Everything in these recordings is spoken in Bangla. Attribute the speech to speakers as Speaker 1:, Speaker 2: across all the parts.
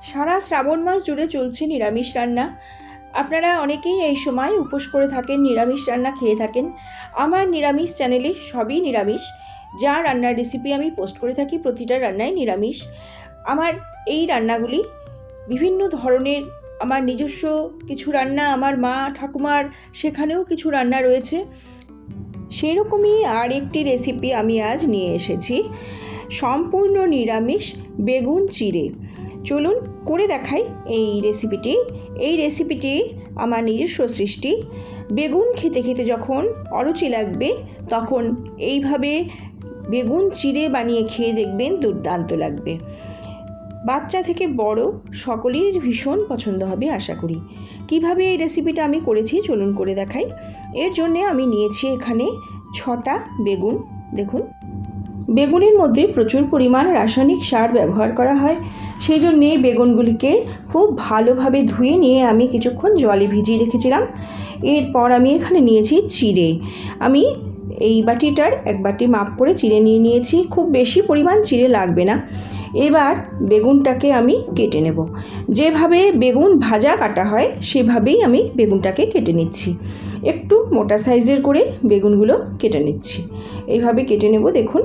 Speaker 1: সারা শ্রাবণ মাস জুড়ে চলছে নিরামিষ রান্না। আপনারা অনেকেই এই সময় উপোস করে থাকেন, নিরামিষ রান্না খেয়ে থাকেন। আমার নিরামিষ চ্যানেলে সবই নিরামিষ। যা রান্নার রেসিপি আমি পোস্ট করে থাকি প্রতিটা রান্নাই নিরামিষ। আমার এই রান্নাগুলি বিভিন্ন ধরনের, আমার নিজস্ব কিছু রান্না, আমার মা ঠাকুমার সেখানেও কিছু রান্না রয়েছে। সেই রকমই আর একটি রেসিপি আমি আজ নিয়ে এসেছি, সম্পূর্ণ নিরামিষ বেগুন চিড়ে। চলুন করে দেখাই এই রেসিপিটি আমার নিজস্ব সৃষ্টি। বেগুন খেতে খেতে যখন অরুচি লাগবে তখন এইভাবে বেগুন চিড়ে বানিয়ে খেয়ে দেখবেন, দুর্দান্ত লাগবে। বাচ্চা থেকে বড় সকলের ভীষণ পছন্দ হবে আশা করি। কিভাবে এই রেসিপিটা আমি করেছি চলুন করে দেখাই। এর জন্যে আমি নিয়েছি এখানে 6টা বেগুন। দেখুন, বেগুনের মধ্যে প্রচুর পরিমাণ রাসায়নিক সার ব্যবহার করা হয়, সেই জন্যে বেগুনগুলিকে খুব ভালোভাবে ধুয়ে নিয়ে আমি কিছুক্ষণ জলে ভিজিয়ে রেখেছিলাম। এরপর আমি এখানে নিয়েছি চিড়ে। আমি এই বাটিটার 1 বাটি মাপ করে চিড়ে নিয়ে নিয়েছি। খুব বেশি পরিমাণ চিড়ে লাগবে না। এবার বেগুনটাকে আমি কেটে নেব। যেভাবে বেগুন ভাজা কাটা হয় সেভাবেই আমি বেগুনটাকে কেটে নিচ্ছি। একটু মোটা সাইজের করে বেগুনগুলো কেটে নিচ্ছি। এইভাবে কেটে নেব। দেখুন,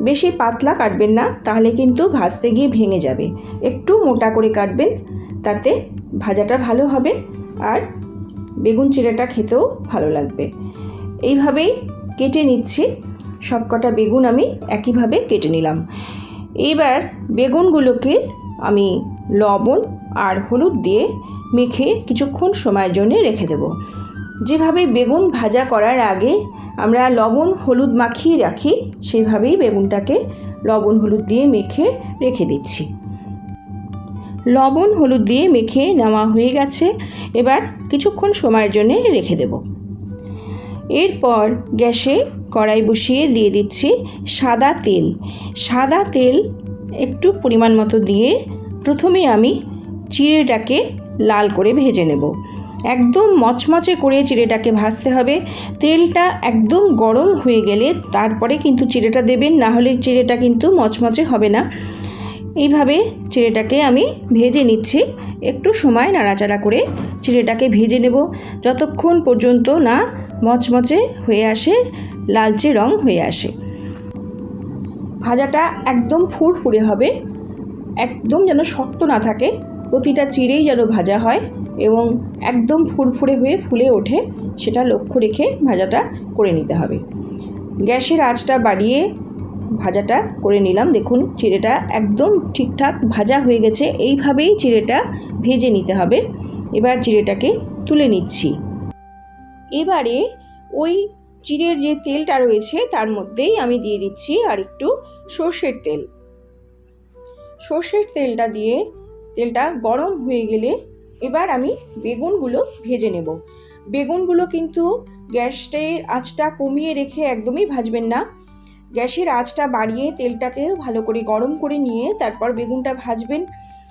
Speaker 1: বেশি পাতলা কাটবেন না, তাহলে কিন্তু ভাজতে গিয়ে ভেঙে যাবে। একটু মোটা করে কাটবেন, তাতে ভাজাটা ভালো হবে আর বেগুন চিড়েটা খেতেও ভালো লাগবে। এইভাবেই কেটে নিচ্ছি। সবকটা বেগুন আমি একইভাবে কেটে নিলাম। এবার বেগুনগুলোকে আমি লবণ আর হলুদ দিয়ে মেখে কিছুক্ষণ সময়ের জন্য রেখে দেব। যেভাবে বেগুন ভাজা করার আগে আমরা লবণ হলুদ মাখিয়ে রাখি, সেইভাবেই বেগুনটাকে লবণ হলুদ দিয়ে মেখে রেখে দিচ্ছি। লবণ হলুদ দিয়ে মেখে নেওয়া হয়ে গেছে। এবার কিছুক্ষণ সময়ের জন্য রেখে দেব। এরপর গ্যাসে কড়াই বসিয়ে দিয়ে দিচ্ছি সাদা তেল একটু পরিমাণ মতো দিয়ে প্রথমে আমি চিড়েটাকে লাল করে ভেজে নেব। একদম মচমচে করে চিড়েটাকে ভাজতে হবে। তেলটা একদম গরম হয়ে গেলে তারপরে কিন্তু চিড়েটা দেবেন, না হলে চিড়েটা কিন্তু মচমচে হবে না। এইভাবে চিড়েটাকে আমি ভেজে নিচ্ছি। একটু সময় নাড়াচাড়া করে চিড়েটাকে ভেজে নেব যতক্ষণ পর্যন্ত না মচমচে হয়ে আসে, লালচে রং হয়ে আসে। ভাজাটা একদম ফুরফুরে হবে, একদম যেন শক্ত না থাকে। প্রতিটা চিড়েই যেন ভাজা হয় এবং একদম ফুরফুরে হয়ে ফুলে ওঠে, সেটা লক্ষ্য রেখে ভাজাটা করে নিতে হবে। গ্যাসের আঁচটা বাড়িয়ে ভাজাটা করে নিলাম। দেখুন, চিড়েটা একদম ঠিকঠাক ভাজা হয়ে গেছে। এইভাবেই চিড়েটা ভেজে নিতে হবে। এবার চিড়েটাকে তুলে নিচ্ছি। এবারে ওই চিড়ের যে তেলটা রয়েছে তার মধ্যেই আমি দিয়ে দিচ্ছি আর একটু সর্ষের তেল। সর্ষের তেলটা দিয়ে তেলটা গরম হয়ে গেলে এবার আমি বেগুনগুলো ভেজে নেব। বেগুনগুলো কিন্তু গ্যাসের আঁচটা কমিয়ে রেখে একদমই ভাজবেন না। গ্যাসের আঁচটা বাড়িয়ে তেলটাকে ভালো করে গরম করে নিয়ে তারপর বেগুনটা ভাজবেন।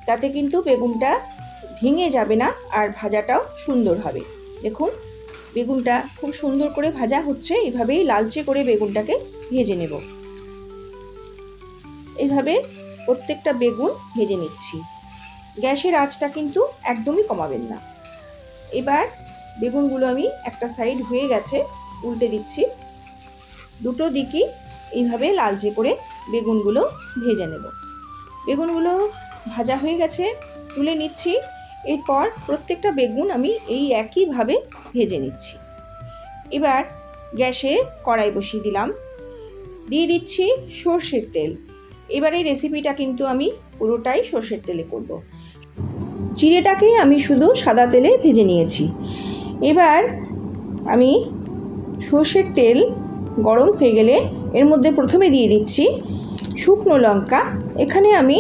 Speaker 1: তাতে কিন্তু বেগুনটা ভেঙে যাবে না আর ভাজাটাও সুন্দর হবে। দেখুন, বেগুনটা খুব সুন্দর করে ভাজা হচ্ছে। এইভাবেই লালচে করে বেগুনটাকে ভেজে নেব। এইভাবে প্রত্যেকটা বেগুন ভেজে নিচ্ছি। গ্যাসের আঁচটা কিন্তু একদমই কমাবেন না। এবার বেগুনগুলো আমি একটা সাইড হয়ে গেছে, উল্টে দিচ্ছি। দুটো দিকই এইভাবে লালচে করে বেগুনগুলো ভেজে নেব। বেগুনগুলো ভাজা হয়ে গেছে, তুলে নিচ্ছি। এরপর প্রত্যেকটা বেগুন আমি এই একইভাবে ভেজে নিচ্ছি। এবার গ্যাসে কড়াই বসিয়ে দিলাম, দিয়ে দিচ্ছি সর্ষের তেল। এবার এই রেসিপিটা কিন্তু আমি পুরোটাই সর্ষের তেলে করব। চিড়েটাকেই আমি শুধু সাদা তেলে ভেজে নিয়েছি। এবার আমি সর্ষের তেল গরম হয়ে গেলে এর মধ্যে প্রথমে দিয়ে দিচ্ছি শুকনো লঙ্কা। এখানে আমি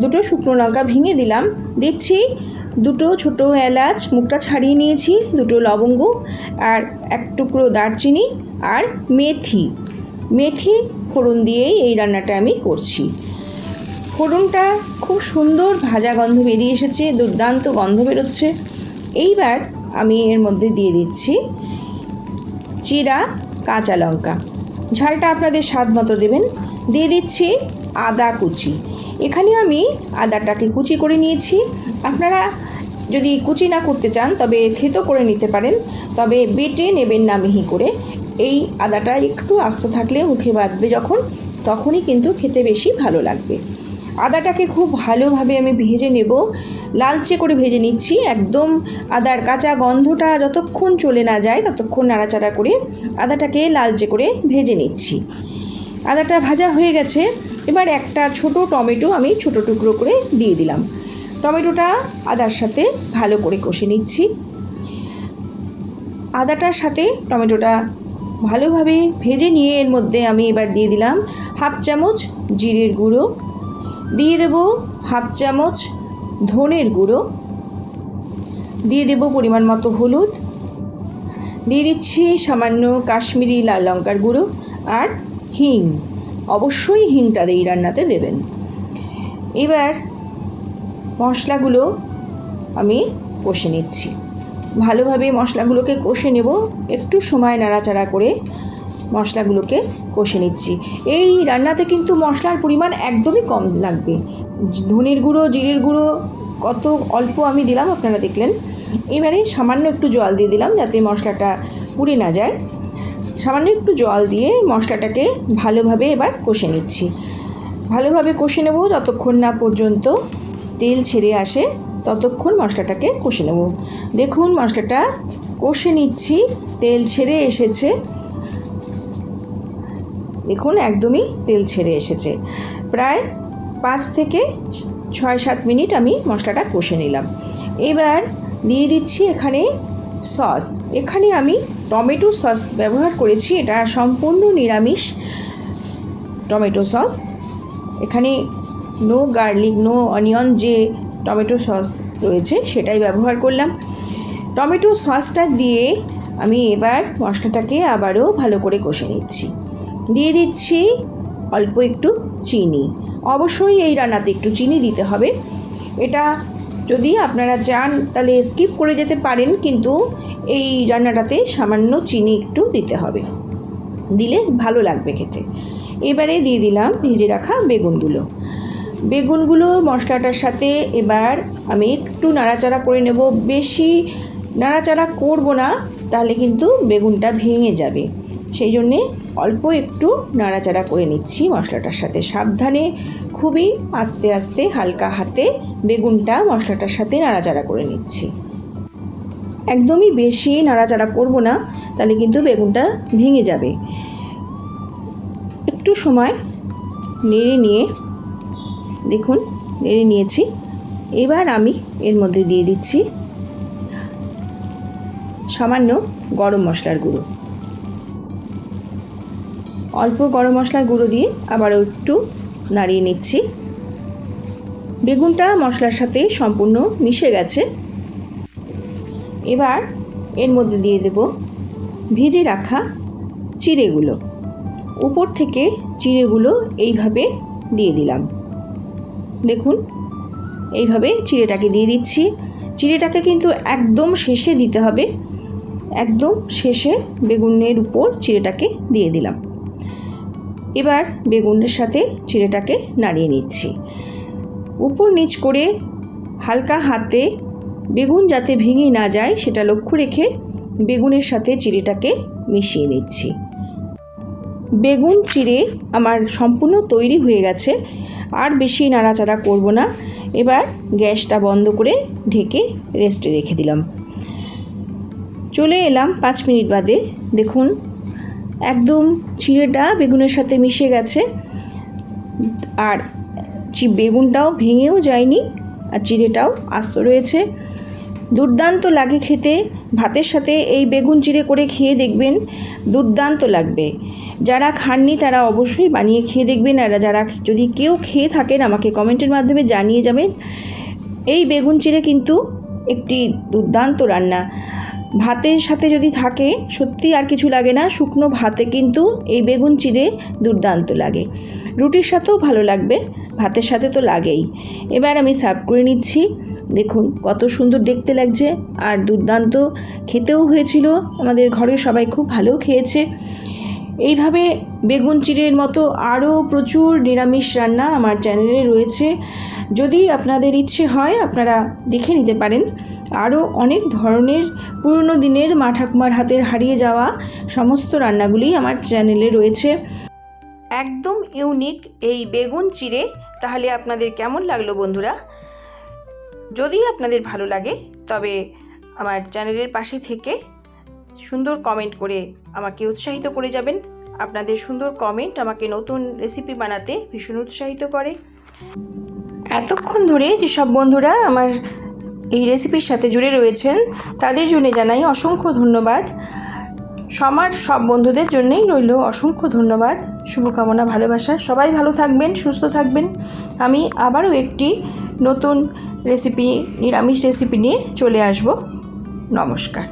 Speaker 1: 2টো শুকনো লঙ্কা ভেঙে দিলাম। দিচ্ছি 2টো ছোটো এলাচ, মুখটা ছাড়িয়ে নিয়েছি, 2টো লবঙ্গ আর 1 টুকরো দারচিনি আর মেথি ফোড়ন দিয়েই এই রান্নাটা আমি করছি। ফোড়নটা খুব সুন্দর ভাজা গন্ধ বেরিয়ে এসেছে, দুর্দান্ত গন্ধ বেরোচ্ছে। এইবার আমি এর মধ্যে দিয়ে দিচ্ছি চিরা কাঁচা লঙ্কা, ঝালটা আপনাদের স্বাদ মতো দেবেন। দিয়ে দিচ্ছি আদা কুচি। এখানে আমি আদাটাকে কুচি করে নিয়েছি। আপনারা যদি কুচি না করতে চান তবে থেতো করে নিতে পারেন, তবে বেটে নেবেন না মিহি করে। এই আদাটা একটু আস্ত থাকলে মুখে বাঁধবে যখন, তখনই কিন্তু খেতে বেশি ভালো লাগবে। আদাটাকে খুব ভালোভাবে আমি ভেজে নেব, লালচে করে ভেজে নিচ্ছি। একদম আদার কাঁচা গন্ধটা যতক্ষণ চলে না যায় ততক্ষণ নাড়াচাড়া করে আদাটাকে লালচে করে ভেজে নিচ্ছি। আদাটা ভাজা হয়ে গেছে। এবার একটা ছোট টমেটো আমি ছোট টুকরো করে দিয়ে দিলাম। টমেটোটা আদার সাথে ভালো করে কষে নিচ্ছি। আদাটার সাথে টমেটোটা ভালোভাবে ভেজে নিয়ে এর মধ্যে আমি এবার দিয়ে দিলাম হাফ চামচ জিরের গুঁড়ো, দিয়ে দেব হাফ চামচ ধনের গুঁড়ো, দিয়ে দেব পরিমাণ মতো হলুদ, দিয়ে দিচ্ছি সামান্য কাশ্মীরি লাল লঙ্কার গুঁড়ো আর হিং। অবশ্যই হিংটা এই রান্নাতে দেবেন। এবার মশলাগুলো আমি কষে নিচ্ছি। ভালোভাবে মশলাগুলোকে কষে নেব, একটু সময় নাড়াচাড়া করে মশলাগুলোকে কষে নিচ্ছি। এই রান্নাতে কিন্তু মশলার পরিমাণ একদমই কম লাগবে। ধনের গুঁড়ো জিরের গুঁড়ো কত অল্প আমি দিলাম আপনারা দেখলেন। এবারে সামান্য একটু জল দিয়ে দিলাম যাতে মশলাটা পুড়ে না যায়। সামান্য একটু জল দিয়ে মশলাটাকে ভালোভাবে এবার কষে নিচ্ছি। ভালোভাবে কষে নেব যতক্ষণ না পর্যন্ত তেল ছেড়ে আসে, ততক্ষণ মশলাটাকে কষে নেব। দেখুন মশলাটা কষে নিচ্ছি, তেল ছেড়ে এসেছে। দেখুন একদমই তেল ছেড়ে এসেছে। প্রায় 5 থেকে 6-7 মিনিট আমি মশলাটা কষে নিলাম। এবার দিয়ে দিচ্ছি এখানে সস। এখানে আমি টমেটো সস ব্যবহার করেছি, এটা সম্পূর্ণ নিরামিষ টমেটো সস। এখানে নো গার্লিক নো অনিয়ন যে টমেটো সস রয়েছে সেটাই ব্যবহার করলাম। টমেটো সসটা দিয়ে আমি এবার মশলাটাকে আবারও ভালো করে কষে নিচ্ছি। দিয়ে দিচ্ছি অল্প একটু চিনি। অবশ্যই এই রান্নাতে একটু চিনি দিতে হবে। এটা যদি আপনারা চান তাহলে স্কিপ করে যেতে পারেন, কিন্তু এই রান্নাটাতে সামান্য চিনি একটু দিতে হবে, দিলে ভালো লাগবে খেতে। এবারে দিয়ে দিলাম ভেজে রাখা বেগুনগুলো মশলাটার সাথে এবার আমি একটু নাড়াচাড়া করে নেব। বেশি নাড়াচাড়া করব না, তাহলে কিন্তু বেগুনটা ভেঙে যাবে। সেই জন্যে অল্প একটু নাড়াচাড়া করে নিচ্ছি মশলাটার সাথে। সাবধানে খুবই আস্তে আস্তে হালকা হাতে বেগুনটা মশলাটার সাথে নাড়াচাড়া করে নিচ্ছি। একদমই বেশি নাড়াচাড়া করব না, তাহলে কিন্তু বেগুনটা ভেঙে যাবে। একটু সময় নেড়ে নিয়ে দেখুন নেড়ে নিয়েছি। এবার আমি এর মধ্যে দিয়ে দিচ্ছি সামান্য গরম মশলার গুঁড়ো। অল্প গরম মশলার গুঁড়ো দিয়ে আবারও একটু নাড়িয়ে নিচ্ছি। বেগুনটা মশলার সাথে সম্পূর্ণ মিশে গেছে। এবার এর মধ্যে দিয়ে দেব ভেজে রাখা চিড়েগুলো। উপর থেকে চিড়েগুলো এইভাবে দিয়ে দিলাম। দেখুন এইভাবে চিড়েটাকে দিয়ে দিচ্ছি। চিড়েটাকে কিন্তু একদম শেষে দিতে হবে, একদম শেষে বেগুনের উপর চিড়েটাকে দিয়ে দিলাম। এবার বেগুনের সাথে চিড়েটাকে নাড়িয়ে নিচ্ছি। উপর নিচ করে হালকা হাতে বেগুন যাতে ভেঙে না যায় সেটা লক্ষ্য রেখে বেগুনের সাথে চিড়েটাকে মিশিয়ে নিচ্ছি। বেগুন চিড়ে আমার সম্পূর্ণ তৈরি হয়ে গেছে। আর বেশি নাড়াচাড়া করব না। এবার গ্যাসটা বন্ধ করে ঢেকে রেস্টে রেখে দিলাম। চলে এলাম 5 মিনিট বাদে। দেখুন একদম চিড়েটা বেগুনের সাথে মিশে গেছে, আর বেগুনটাও ভেঙেও যায়নি, আর চিড়েটাও আস্ত রয়েছে। দুর্দান্ত লাগে খেতে। ভাতের সাথে এই বেগুন চিড়ে করে খেয়ে দেখবেন, দুর্দান্ত লাগবে। যারা খাননি তারা অবশ্যই বানিয়ে খেয়ে দেখবেন। আর যারা যদি কেউ খেয়ে থাকেন আমাকে কমেন্টের মাধ্যমে জানিয়ে যাবেন। এই বেগুন চিড়ে কিন্তু একটি দুর্দান্ত রান্না। ভাতের সাথে যদি থাকে সত্যি আর কিছু লাগে না। শুকনো ভাতে কিন্তু এই বেগুন চিড়ে দুর্দান্ত লাগে। রুটির সাথেও ভালো লাগবে, ভাতের সাথে তো লাগেই। এবার আমি সার্ভ করে নিচ্ছি। দেখুন কত সুন্দর দেখতে লাগছে আর দুর্দান্ত খেতেও হয়েছিল। আমাদের ঘরের সবাই খুব ভালো খেয়েছে। এইভাবে বেগুন চিড়ের মতো আরও প্রচুর নিরামিষ রান্না আমার চ্যানেলে রয়েছে। যদি আপনাদের ইচ্ছে হয় আপনারা দেখে নিতে পারেন। আরও অনেক ধরনের পুরনো দিনের মা ঠাকুমার হাতের হারিয়ে যাওয়া সমস্ত রান্নাগুলি আমার চ্যানেলে রয়েছে। একদম ইউনিক এই বেগুন চিড়ে তাহলে আপনাদের কেমন লাগলো বন্ধুরা? যদি আপনাদের ভালো লাগে তবে আমার চ্যানেলের পাশে থেকে সুন্দর কমেন্ট করে আমাকে উৎসাহিত করে যাবেন। আপনাদের সুন্দর কমেন্ট আমাকে নতুন রেসিপি বানাতে ভীষণ উৎসাহিত করে। এতক্ষণ ধরে যেসব বন্ধুরা আমার এই রেসিপির সাথে জুড়ে রয়েছেন তাদের জন্য জানাই অসংখ্য ধন্যবাদ। সব বন্ধুদের জন্যই রইল অসংখ্য ধন্যবাদ, শুভকামনা, ভালোবাসা। সবাই ভালো থাকবেন, সুস্থ থাকবেন। আমি আবারও একটি নতুন রেসিপি, নিরামিষ রেসিপি নিয়ে চলে আসব। নমস্কার।